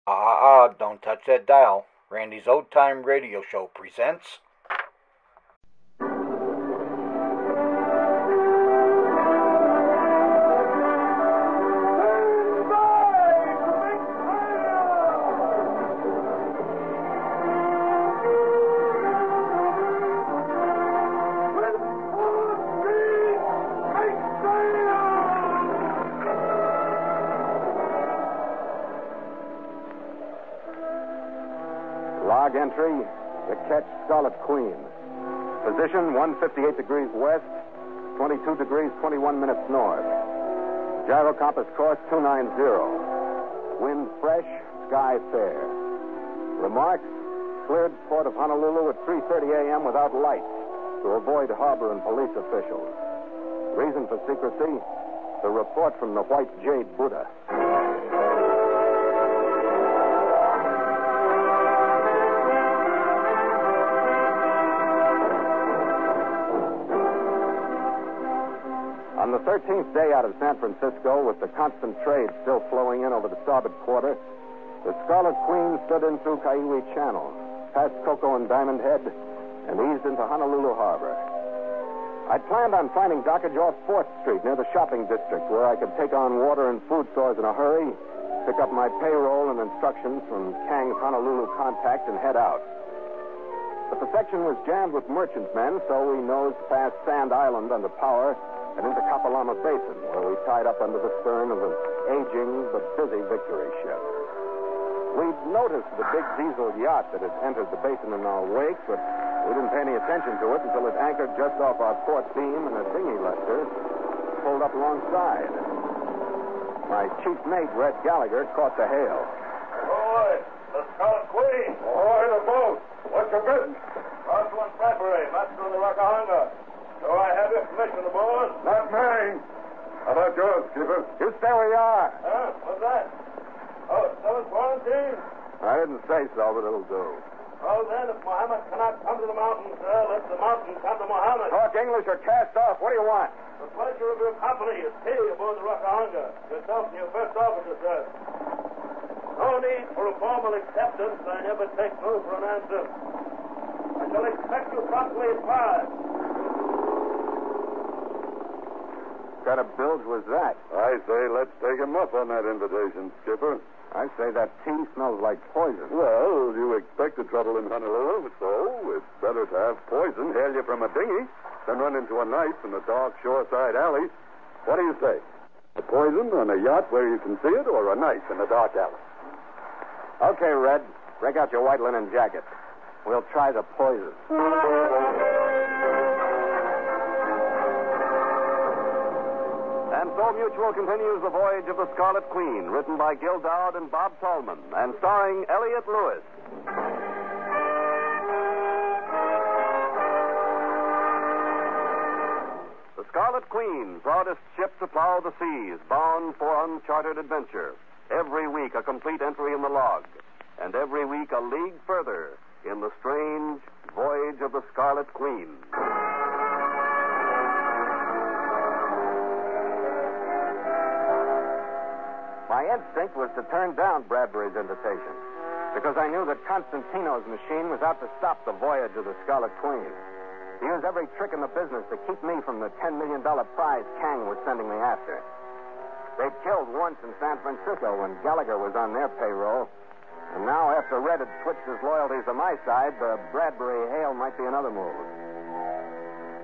Don't touch that dial. Randy's Old Time Radio Show presents... Log entry, the ketch Scarlet Queen. Position 158 degrees west, 22 degrees 21 minutes north. Gyro compass course 290. Wind fresh, sky fair. Remarks, cleared port of Honolulu at 3:30 a.m. without lights to avoid harbor and police officials. Reason for secrecy, the report from the White Jade Buddha. On the 13th day out of San Francisco, with the constant trade still flowing in over the starboard quarter, the Scarlet Queen stood in through Kaiwi Channel, past Cocoa and Diamond Head, and eased into Honolulu Harbor. I'd planned on finding dockage off 4th Street near the shopping district, where I could take on water and food stores in a hurry, pick up my payroll and instructions from Kang's Honolulu contact, and head out. But the section was jammed with merchantmen, so we nosed past Sand Island under power and into Kapalama Basin, where we tied up under the stern of an aging but busy Victory ship. We'd noticed the big diesel yacht that had entered the basin in our wake, but we didn't pay any attention to it until it anchored just off our port beam and a dinghy lester pulled up alongside. My chief mate, Red Gallagher, caught the hail. Ahoy, the Scarlet Queen. Ahoy, the boat. What's your business? Marshal and Bradbury, master of the Rockahonga. Do I have your permission aboard? Not mine. How about yours, skipper? You stay where you are. Huh? What's that? Oh, someone's quarantined? I didn't say so, but it'll do. Well, then, if Muhammad cannot come to the mountains, let the mountains come to Muhammad. Talk English or cast off. What do you want? The pleasure of your company is tea aboard the Rockahonga. Yourself and your first officer, sir. No need for a formal acceptance. I never take no for an answer. I shall expect you promptly at 5. What kind of bilge was that? I say let's take him up on that invitation, skipper. I say that tea smells like poison. Well, you expected trouble in Honolulu, so it's better to have poison hail you from a dinghy than run into a knife in the dark shoreside alley. What do you say? A poison on a yacht where you can see it, or a knife in the dark alley? Okay, Red. Break out your white linen jacket. We'll try the poison. And so Mutual continues the voyage of the Scarlet Queen, written by Gil Dowd and Bob Tallman, and starring Elliott Lewis. The Scarlet Queen, proudest ship to plow the seas, bound for uncharted adventure. Every week a complete entry in the log, and every week a league further in the strange voyage of the Scarlet Queen. My instinct was to turn down Bradbury's invitation, because I knew that Constantino's machine was out to stop the voyage of the Scarlet Queen. He used every trick in the business to keep me from the $10 million prize Kang was sending me after. They'd killed once in San Francisco when Gallagher was on their payroll, and now after Red had switched his loyalties to my side, the Bradbury hail might be another move.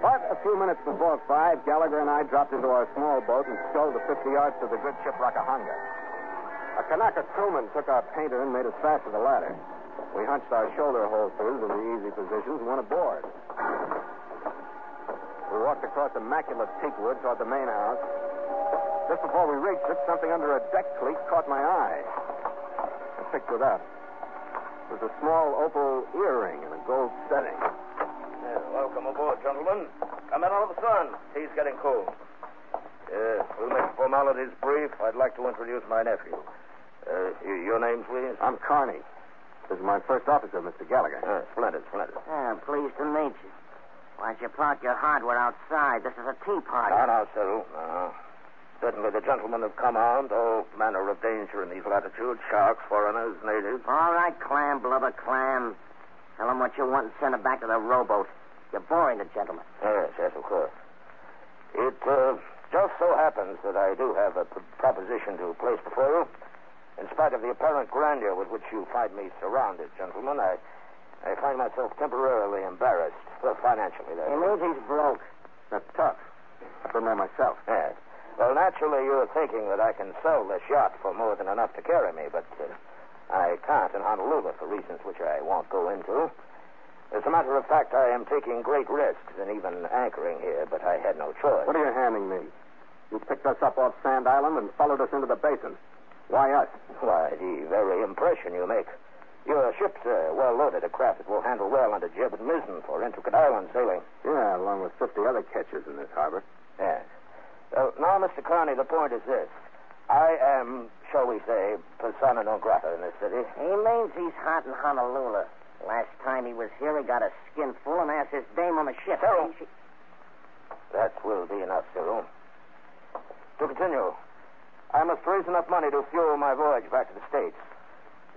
But a few minutes before 5, Gallagher and I dropped into our small boat and sculled the 50 yards to the good ship Rockahonga. A Kanaka crewman took our painter and made us fast to the ladder. We hunched our shoulder holsters in the easy positions and went aboard. We walked across immaculate teakwood toward the main house. Just before we reached it, something under a deck cleat caught my eye. I picked it up. It was a small opal earring in a gold setting. Welcome aboard, gentlemen. Come in out of the sun. Tea's getting cold. We'll make formalities brief. I'd like to introduce my nephew. Your name, please? I'm Carney. This is my first officer, Mr. Gallagher. Splendid. Pleased to meet you. Why don't you park your hardware outside? This is a tea party. Now, settle. Certainly the gentlemen have come armed. All manner of danger in these latitudes. Sharks, foreigners, natives. All right, clam, blubber, clam. Tell them what you want and send them back to the rowboat. You're boring the gentleman. Yes, of course. It just so happens that I do have a proposition to place before you. In spite of the apparent grandeur with which you find me surrounded, gentlemen, I find myself temporarily embarrassed. Well, financially, that He is. means he's broke. That's tough. I've been there myself. Yes. Well, naturally, you're thinking that I can sell this yacht for more than enough to carry me, but I can't in Honolulu for reasons which I won't go into. As a matter of fact, I am taking great risks in even anchoring here, but I had no choice. What are you handing me? You picked us up off Sand Island and followed us into the basin. Why us? Why, the very impression you make. Your ship's well-loaded, a craft that will handle well under jib and mizzen for intricate island sailing. Yeah, along with 50 other catches in this harbor. Yes. Well, now, Mr. Carney, the point is this. I am, shall we say, persona non grata in this city. He means he's hot in Honolulu. Last time he was here, he got a skin full and asked his dame on the ship. Cyril. That will be enough, Cyril. To continue, I must raise enough money to fuel my voyage back to the States.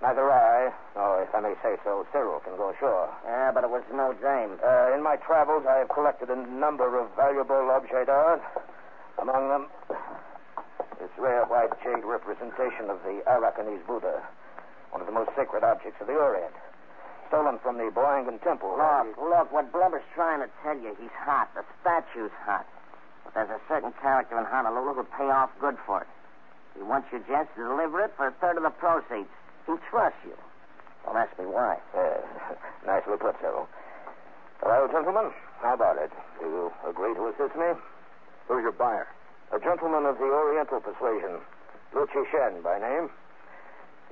Neither I, or if I may say so, Cyril can go ashore. Yeah, but it was no dame. In my travels, I have collected a number of valuable objets d'art. Among them, this rare white jade representation of the Arakanese Buddha, one of the most sacred objects of the Orient, stolen from the Boangan Temple. Look, what Blubber's trying to tell you, he's hot. The statue's hot. But there's a certain character in Honolulu who'll pay off good for it. He wants you gents to deliver it for a third of the proceeds. He trusts you. Don't ask me why. Nicely put, Cyril. Well, gentlemen, how about it? Do you agree to assist me? Who's your buyer? A gentleman of the Oriental persuasion, Luchi Shen by name.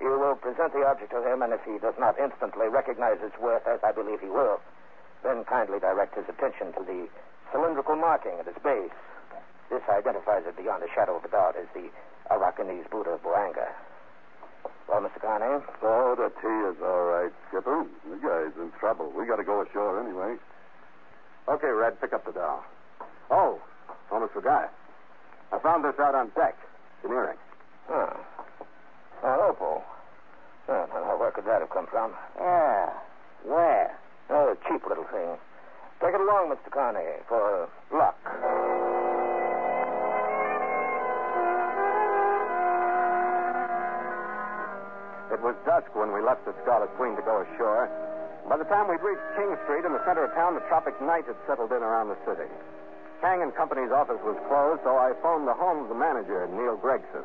You will present the object to him, and if he does not instantly recognize its worth, as I believe he will, then kindly direct his attention to the cylindrical marking at its base. This identifies it beyond a shadow of a doubt as the Arakanese Buddha Boanga. Well, Mr. Carney? Oh, the tea is all right, Skipper. The guy's in trouble. We got to go ashore anyway. Okay, Red, pick up the doll. Oh, almost forgot. I found this out on deck. It's an earring. Oh. An opal. Oh, now, where could that have come from? Yeah. Where? Oh, a cheap little thing. Take it along, Mr. Carney, for luck. It was dusk when we left the Scarlet Queen to go ashore. By the time we'd reached King Street in the center of town, the tropic night had settled in around the city. Kang and Company's office was closed, so I phoned the home of the manager, Neil Gregson.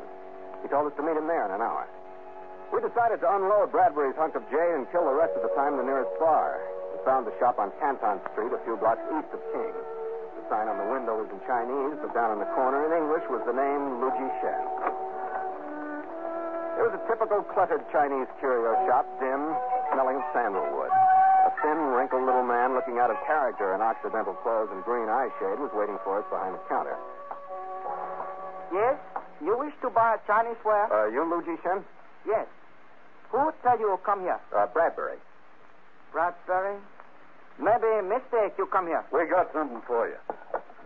He told us to meet him there in an hour. We decided to unload Bradbury's hunk of Jade and kill the rest of the time in the nearest bar. We found the shop on Canton Street, a few blocks east of King. The sign on the window was in Chinese, but down in the corner in English was the name Luji Shen. It was a typical cluttered Chinese curio shop, dim, smelling of sandalwood. A thin, wrinkled little man looking out of character in Occidental clothes and green eyeshade was waiting for us behind the counter. Yes? You wish to buy Chinese ware? You Luji Shen? Yes. Who tell you to come here? Bradbury. Bradbury? Maybe mistake you come here. We got something for you.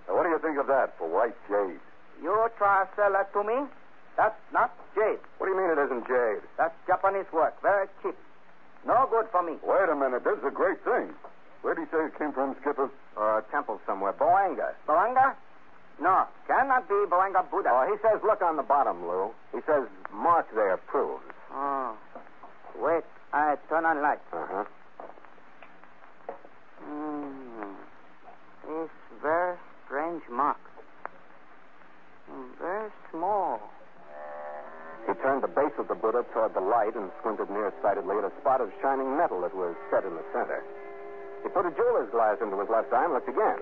Now, what do you think of that for white jade? You try to sell that to me? That's not jade. What do you mean it isn't Jade? That's Japanese work. Very cheap. No good for me. Wait a minute. This is a great thing. Where did you say it came from, Skipper? A temple somewhere. Boanga. Boanga? No, cannot be Boanga Buddha. Oh, he says look on the bottom, Lou. He says mark there proves. Oh. Wait, I turn on light. Uh-huh. It's very strange mark. Very small. He turned the base of the Buddha toward the light and squinted nearsightedly at a spot of shining metal that was set in the center. He put a jeweler's glass into his left eye and looked again.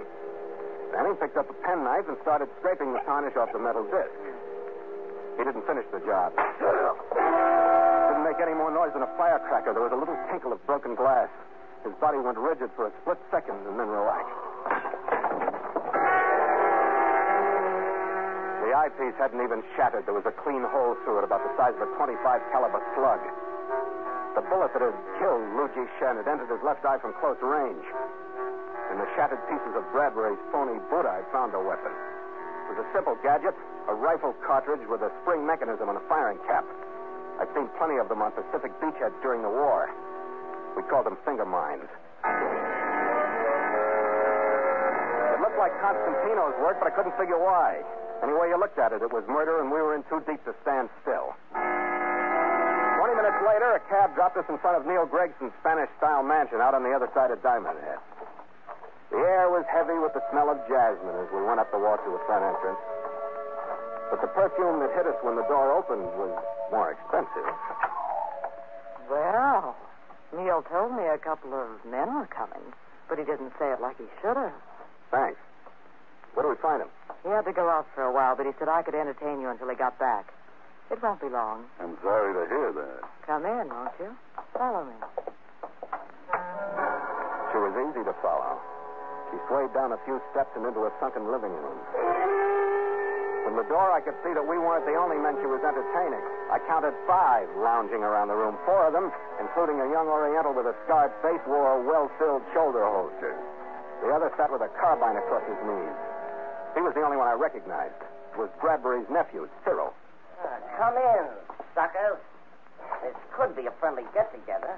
Then he picked up a penknife and started scraping the tarnish off the metal disc. He didn't finish the job. Didn't make any more noise than a firecracker. There was a little tinkle of broken glass. His body went rigid for a split second and then relaxed. The eyepiece hadn't even shattered. There was a clean hole through it about the size of a .25 caliber slug. The bullet that had killed Luji Shen had entered his left eye from close range. In the shattered pieces of Bradbury's phony Buddha, I found a weapon. It was a simple gadget, a rifle cartridge with a spring mechanism and a firing cap. I'd seen plenty of them on Pacific beachheads during the war. We called them finger mines. It looked like Constantino's work, but I couldn't figure why. Any way you looked at it, it was murder, and we were in too deep to stand still. 20 minutes later, a cab dropped us in front of Neil Gregson's Spanish-style mansion out on the other side of Diamond Head. The air was heavy with the smell of jasmine as we went up the walk to the front entrance. But the perfume that hit us when the door opened was more expensive. Well, Neil told me a couple of men were coming, but he didn't say it like he should have. Thanks. Where do we find him? He had to go out for a while, but he said I could entertain you until he got back. It won't be long. I'm sorry to hear that. Come in, won't you? Follow me. She was easy to follow. She swayed down a few steps and into a sunken living room. From the door, I could see that we weren't the only men she was entertaining. I counted 5 lounging around the room. 4 of them, including a young Oriental with a scarred face, wore well-filled shoulder holsters. The other sat with a carbine across his knees. He was the only one I recognized. It was Bradbury's nephew, Cyril. Come in, suckers. This could be a friendly get-together.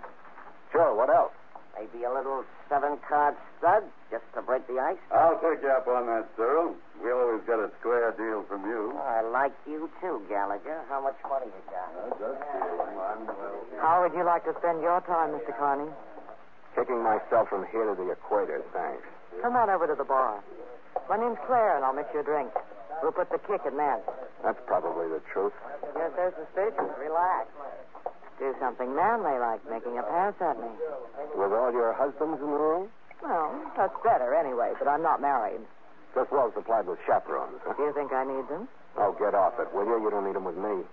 Sure, what else? Maybe a little 7-card stud just to break the ice. I'll take you up on that, Cyril. We always get a square deal from you. I like you, too, Gallagher. How much money you got? How would you like to spend your time, Mr. Carney? Kicking myself from here to the equator, thanks. Come on over to the bar. My name's Claire, and I'll mix you a drink. We'll put the kick in that. That's probably the truth. Yes, there's suspicion. Relax. Do something manly like making a pass at me. With all your husbands in the room? Well, that's better anyway, but I'm not married. Just well supplied with chaperones, huh? Do you think I need them? Oh, get off it, will you? You don't need them with me.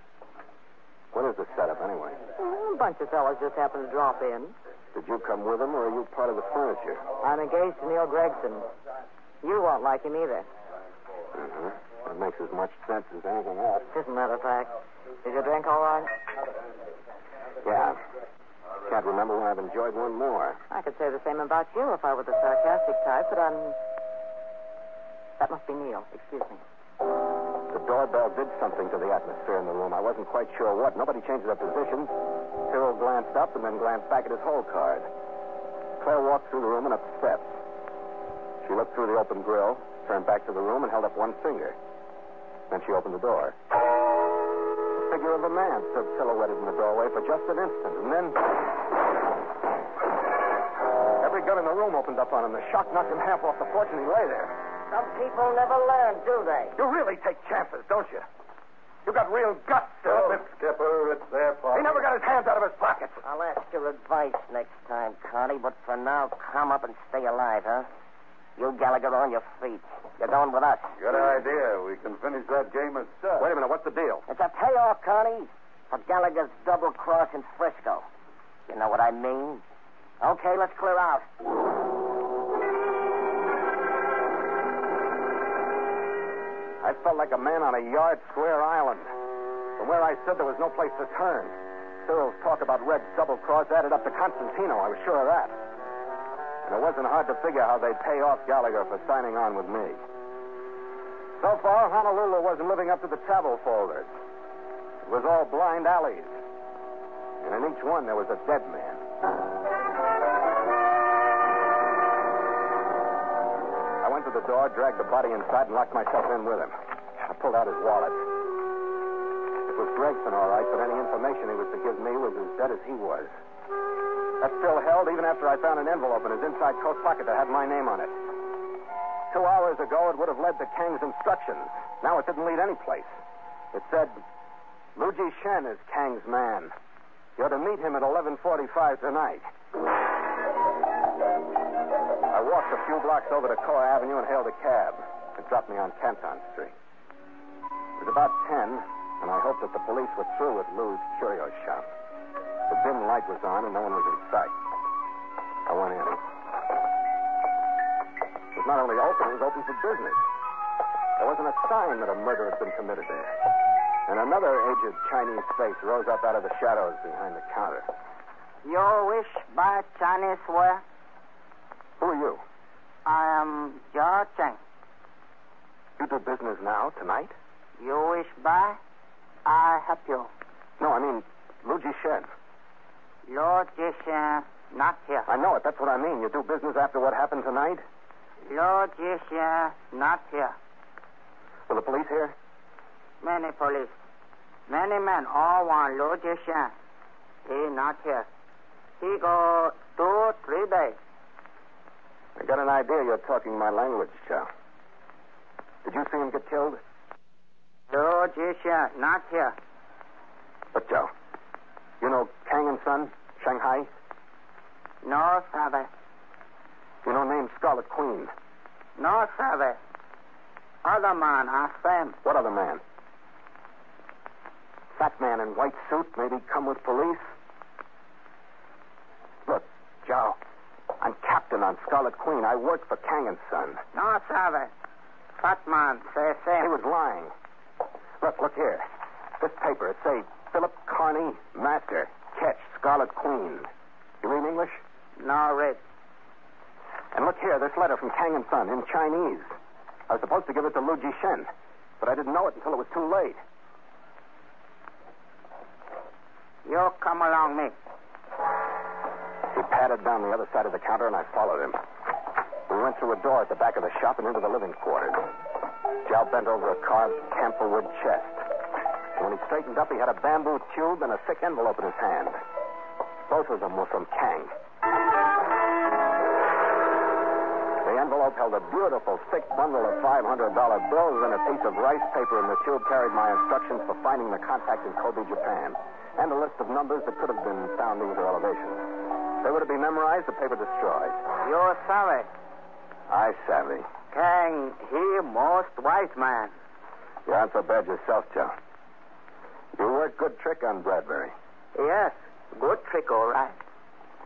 What is the setup, anyway? A bunch of fellas just happened to drop in. Did you come with them, or are you part of the furniture? I'm engaged to Neil Gregson. You won't like him either. Mm-hmm. That makes as much sense as anything else. As a matter of fact. Is your drink all right? Yeah. Can't remember when I've enjoyed one more. I could say the same about you if I were the sarcastic type, but I'm... That must be Neil. Excuse me. The doorbell did something to the atmosphere in the room. I wasn't quite sure what. Nobody changed their positions. Cyril glanced up and then glanced back at his hole card. Claire walked through the room and up the steps. She looked through the open grill, turned back to the room, and held up one finger. Then she opened the door. The figure of a man stood silhouetted in the doorway for just an instant, and then... Every gun in the room opened up on him. The shock knocked him half off the porch, and he lay there. Some people never learn, do they? You really take chances, don't you? You got real guts, Oh, Cyril. Skipper, it's their fault. He never got his hands out of his pockets. I'll ask your advice next time, Connie, but for now, calm up and stay alive, huh? You, Gallagher, on your feet. You're going with us. Good idea. We can finish that game of stuff. Wait a minute, what's the deal? It's a payoff, Connie, for Gallagher's double cross in Frisco. You know what I mean? Okay, let's clear out. I felt like a man on a yard square island. From where I stood, there was no place to turn. Cyril's talk about Red's double cross added up to Constantino. I was sure of that. And it wasn't hard to figure how they'd pay off Gallagher for signing on with me. So far, Honolulu wasn't living up to the travel folders. It was all blind alleys. And in each one, there was a dead man. I went to the door, dragged the body inside, and locked myself in with him. I pulled out his wallet. It was Gregson, all right, but any information he was to give me was as dead as he was. That still held even after I found an envelope in his inside coat pocket that had my name on it. 2 hours ago, it would have led to Kang's instructions. Now it didn't lead any place. It said, Luigi Shen is Kang's man. You're to meet him at 11:45 tonight. I walked a few blocks over to Core Avenue and hailed a cab. It dropped me on Canton Street. It was about 10, and I hoped that the police were through with Lou's curio shop. The dim light was on, and no one was in sight. I went in. It was not only open, it was open for business. There wasn't a sign that a murder had been committed there. And another aged Chinese face rose up out of the shadows behind the counter. You wish buy Chinese ware? Who are you? I am Jia Cheng. You do business now, tonight? You wish buy? I help you. No, I mean, Lu Jishen. Lord Jishen, not here. I know it. That's what I mean. You do business after what happened tonight? Lord Jishen, not here. Were the police here? Many police. Many men all want Lord Jishen. He not here. He go 2-3 days. I got an idea you're talking my language, Chow. Did you see him get killed? Lord Jishen, not here. But, Joe, you know Kang and Son, Shanghai? No, Sabe. You know named Scarlet Queen? No, Sabe. Other man, ask them. What other man? Fat man in white suit, maybe come with police? Look, Joe, I'm captain on Scarlet Queen. I work for Kang and Son. No, Sabe. Fat man, say same. He was lying. Look here. This paper, it say Philip Carney, Master, Ketch, Scarlet Queen. You read English? No, read. And look here, this letter from Kang and Son in Chinese. I was supposed to give it to Lu Jishen, but I didn't know it until it was too late. You come along me. He padded down the other side of the counter, and I followed him. We went through a door at the back of the shop and into the living quarters. Joe bent over a carved camphor-wood chest. And when he straightened up, he had a bamboo tube and a thick envelope in his hand. Both of them were from Kang. The envelope held a beautiful, thick bundle of $500 bills, and a piece of rice paper in the tube carried my instructions for finding the contact in Kobe, Japan, and a list of numbers that could have been soundings or elevations. They were to be memorized, the paper destroyed. You savvy. I savvy. Kang, he most wise man. You aren't so bad yourself, Joe. You worked good trick on Bradbury. Yes, good trick, all right.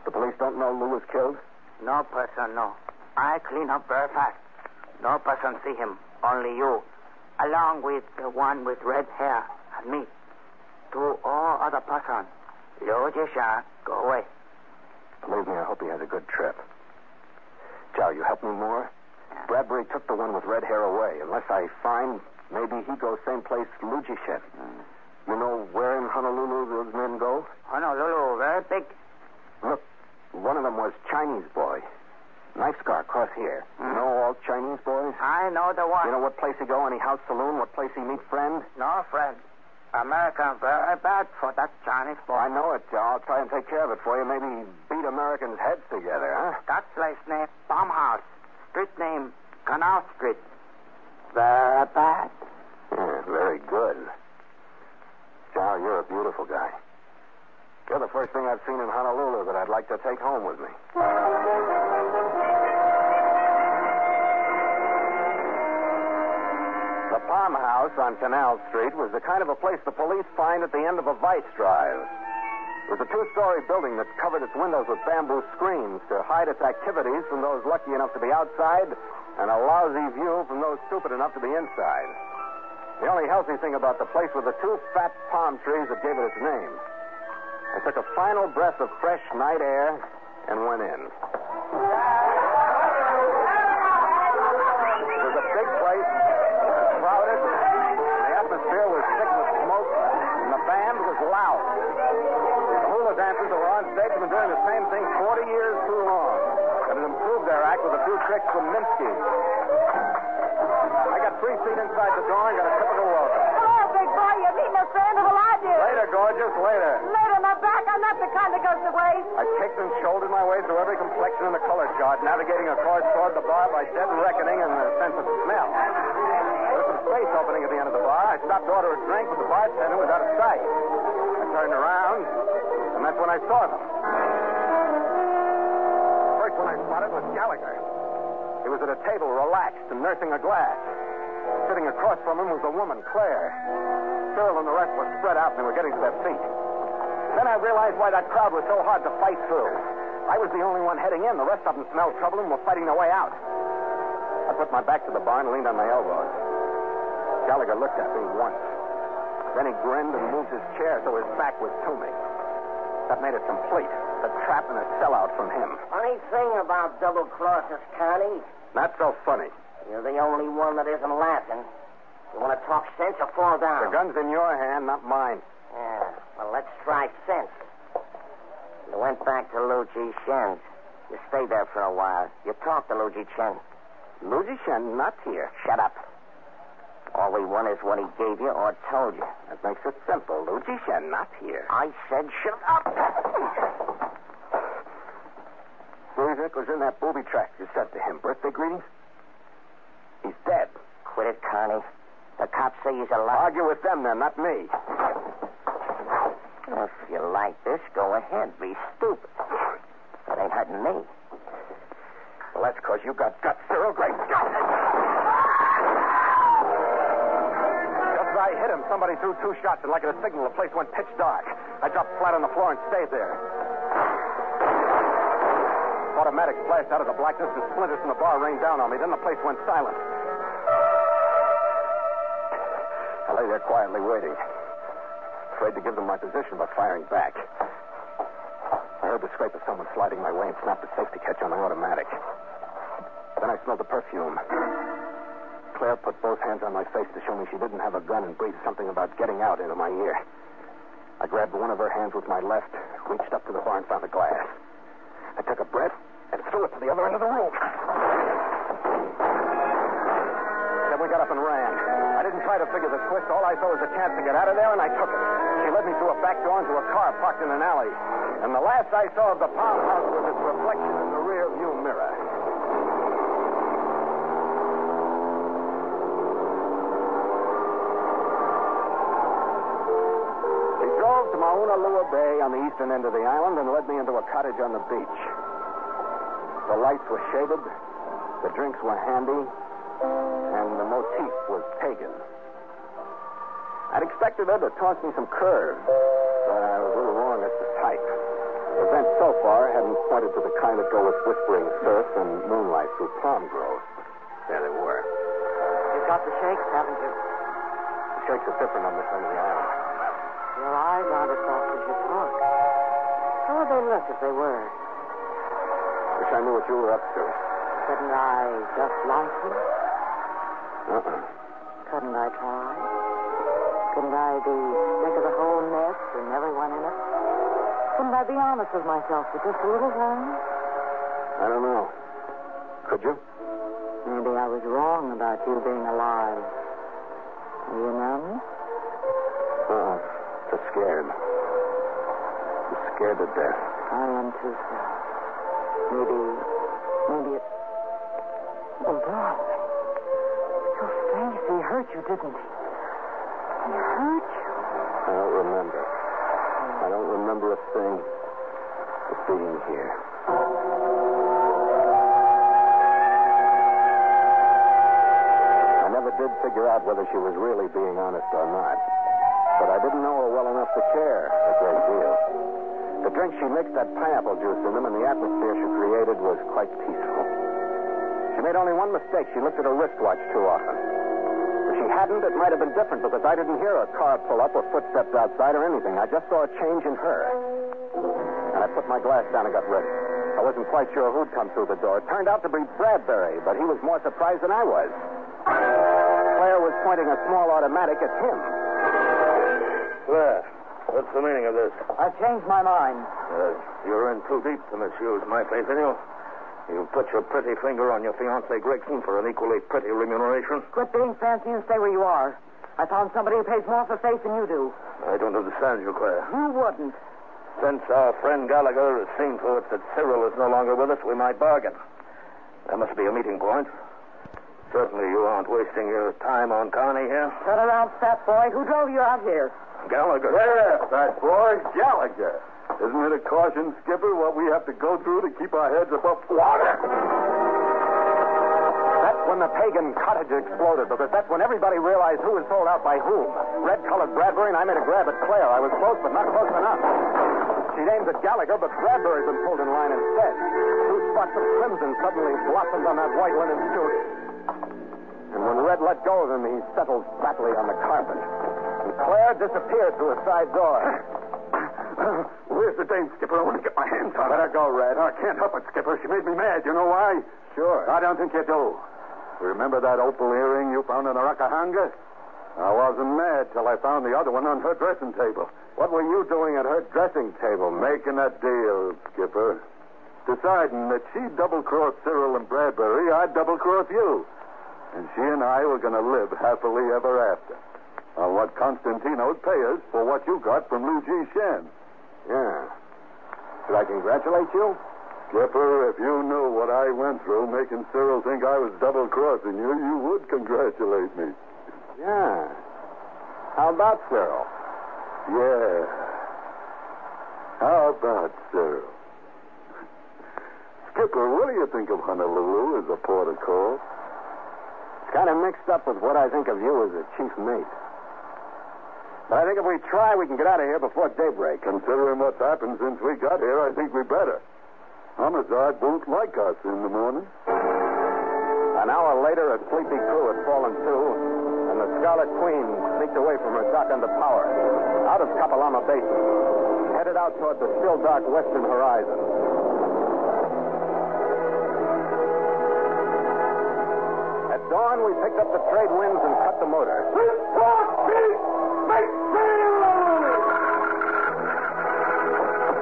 The police don't know Lou was killed? No person, no. I clean up very fast. No person see him, only you. Along with the one with red hair and me. To all other person. Liu Jishan, go away. Believe me, I hope he has a good trip. Joe, you help me more? Yeah. Bradbury took the one with red hair away. Unless I find, maybe he goes same place Lu Jishen. You know where in Honolulu those men go? Honolulu, very big. Look, one of them was Chinese boy. Knife scar across here. You know all Chinese boys? I know the one. You know what place he go? Any house saloon? What place he meet friend? No, friend. American very bad for that Chinese boy. I know it, Joe. I'll try and take care of it for you. Maybe beat Americans' heads together, huh? That place named Farmhouse. Street name Canal Street. Very bad. Yeah, very good. Joe, you're a beautiful guy. You're the first thing I've seen in Honolulu that I'd like to take home with me. The farmhouse on Canal Street was the kind of a place the police find at the end of a vice drive. It was a two-story building that covered its windows with bamboo screens to hide its activities from those lucky enough to be outside and a lousy view from those stupid enough to be inside. The only healthy thing about the place were the two fat palm trees that gave it its name. I took a final breath of fresh night air and went in. It was a big place, crowded, and the atmosphere was thick with smoke, and the band was loud. The hula dancers that were on stage had been doing the same thing 40 years too long, and had improved their act with a few tricks from Minsky. I got 3 feet inside the door and got a typical welcome. Hello, big boy. You're meeting a friend. How I do? Later, gorgeous, later. Later, my back. I'm not the kind that goes to waste. I kicked and shouldered my way through every complexion in the color chart, navigating a course toward the bar by dead reckoning and the sense of smell. There was some space opening at the end of the bar. I stopped to order a drink, but the bartender was out of sight. I turned around, and that's when I saw them. The first one I spotted was Gallagher. He was at a table, relaxed and nursing a glass. Sitting across from him was a woman, Claire. Cyril and the rest were spread out, and they were getting to their feet. Then I realized why that crowd was so hard to fight through. I was the only one heading in. The rest of them smelled trouble and were fighting their way out. I put my back to the bar and leaned on my elbows. Gallagher looked at me once. Then he grinned and moved his chair so his back was to me. That made it complete. A trap and a sellout from him. Funny thing about double crosses, Connie. Not so funny. You're the only one that isn't laughing. You want to talk sense or fall down? The gun's in your hand, not mine. Yeah, well, let's try sense. You went back to Lu Shen's. You stayed there for a while. You talked to Lu Chen. Lu Shen, not here. Shut up. All we want is what he gave you or told you. That makes it simple. Lu Shen, not here. I said shut up. Music was in that booby track you sent to him. Birthday greetings? He's dead. Quit it, Connie. The cops say he's alive. Argue with them, then, not me. If you like this, go ahead. Be stupid. That ain't hurting me. Well, that's because you got guts, Cyril. Great guts. Just as I hit him, somebody threw 2 shots, and like a signal, the place went pitch dark. I dropped flat on the floor and stayed there. Automatic flashed out of the blackness, and splinters from the bar rained down on me. Then the place went silent. I lay there quietly waiting, afraid to give them my position by firing back. I heard the scrape of someone sliding my way and snapped the safety catch on my automatic. Then I smelled the perfume. Claire put both hands on my face to show me she didn't have a gun and breathed something about getting out into my ear. I grabbed one of her hands with my left, reached up to the bar and found a glass. I took a breath and threw it to the other end of the room. Then we got up and ran. I didn't try to figure the twist. All I saw was a chance to get out of there, and I took it. She led me through a back door into a car parked in an alley. And the last I saw of the Palm House was its reflection in the rear view mirror. She drove to Mauna Lua Bay on the eastern end of the island and led me into a cottage on the beach. The lights were shaded, the drinks were handy, and the motif was pagan. I'd expected her to toss me some curves, but I was a little wrong as to type. Events so far hadn't pointed to the kind that go with whispering surf and moonlight through palm groves. There they were. You've got the shakes, haven't you? The shakes are different on this end of the island. Your eyes aren't as soft as you talk. How would they look if they were? Wish I knew what you were up to. Couldn't I just like you? Couldn't I try? Couldn't I be sick of the whole nest and everyone in it? Couldn't I be honest with myself for just a little while? I don't know. Could you? Maybe I was wrong about you being alive. Are you nervous? Just scared. I'm scared to death. I am too, sir. Maybe it's... Oh, darling. Your face, he hurt you, didn't he? He hurt you. I don't remember. I don't remember a thing but being here. I never did figure out whether she was really being honest or not. But I didn't know her well enough to care a great deal. The drink she mixed had pineapple juice in them, and the atmosphere she created was quite peaceful. She made only one mistake. She looked at her wristwatch too often. If she hadn't, it might have been different, because I didn't hear a car pull up or footsteps outside or anything. I just saw a change in her. And I put my glass down and got ready. I wasn't quite sure who'd come through the door. It turned out to be Bradbury, but he was more surprised than I was. Claire was pointing a small automatic at him. Claire, what's the meaning of this? I've changed my mind. You're in too deep to misuse my faith in you. You put your pretty finger on your fiancée Gregson for an equally pretty remuneration. Quit being fancy and stay where you are. I found somebody who pays more for faith than you do. I don't understand you, Claire. You wouldn't. Since our friend Gallagher has seen to it that Cyril is no longer with us, we might bargain. There must be a meeting point. Certainly you aren't wasting your time on Connie here. Turn around, fat boy. Who drove you out here? Gallagher. Yeah, fat boy, Gallagher. Isn't it a caution, Skipper, what we have to go through to keep our heads above water? That's when the pagan cottage exploded, because that's when everybody realized who was sold out by whom. Red-colored Bradbury, and I made a grab at Claire. I was close, but not close enough. She'd aimed at Gallagher, but Bradbury'd been pulled in line instead. 2 spots of crimson suddenly blossomed on that white linen suit. And when Red let go of him, he settled flatly on the carpet. And Claire disappeared through a side door. Where's the dame, Skipper? I want to get my hands on her. Let her go, Red. I can't help it, Skipper. She made me mad. You know why? Sure. I don't think you do. Remember that opal earring you found in the Rakahanga? I wasn't mad till I found the other one on her dressing table. What were you doing at her dressing table? Making a deal, Skipper. Deciding that she'd double-cross Cyril and Bradbury, I'd double-cross you. And she and I were going to live happily ever after. On what Constantino'd pay us for what you got from Lu Ji Shen. Yeah. Should I congratulate you? Skipper, if you knew what I went through making Cyril think I was double-crossing you, you would congratulate me. Yeah. How about Cyril? Yeah. How about Cyril? Skipper, what do you think of Honolulu as a port of call? It's kind of mixed up with what I think of you as a chief mate. But I think if we try, we can get out of here before daybreak. Considering what's happened since we got here, I think we better. Homicide won't like us in the morning. An hour later, a sleepy crew had fallen to, and the Scarlet Queen sneaked away from her dock under power, out of Kapalama Basin, headed out toward the still dark western horizon. At dawn, we picked up the trade winds and cut the motor.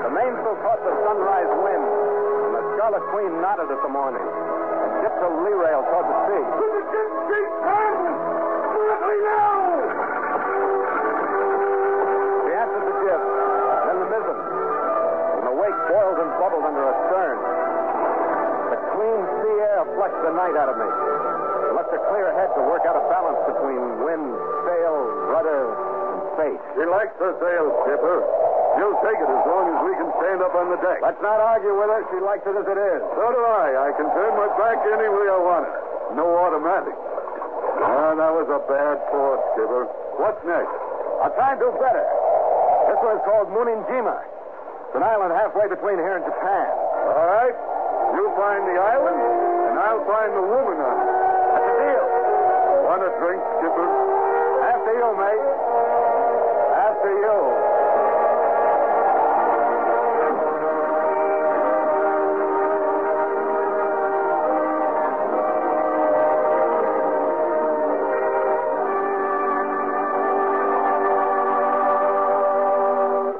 The mainsail caught the sunrise wind, and the Scarlet Queen nodded at the morning and dipped the lee rail toward the sea. We answered the jib, then the mizzen, and the wake boiled and bubbled under a stern. The clean sea air flushed the night out of me. It left a clear head to work out a balance between wind, sail, rudder, and fate. She likes her sail, Skipper. She'll take it as long as we can stand up on the deck. Let's not argue with her. She likes it as it is. So do I. I can turn my back any way I want it. No automatic. Ah, that was a bad port, Skipper. What's next? I'll try and do better. This one's called Muninjima. It's an island halfway between here and Japan. All right. You find the island, and I'll find the woman on it. That's a deal. Want a drink, Skipper? After you, mate. After you.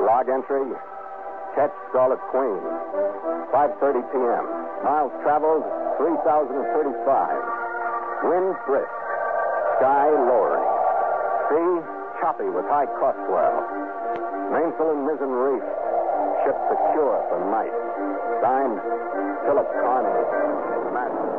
Log entry, ketch Scarlet Queen, 5:30 p.m. Miles traveled, 3,035. Wind brisk. Sky lowering. Sea choppy with high cross swell. Mainsail and mizzen reef. Ship secure for night. Signed, Philip Carney, Master.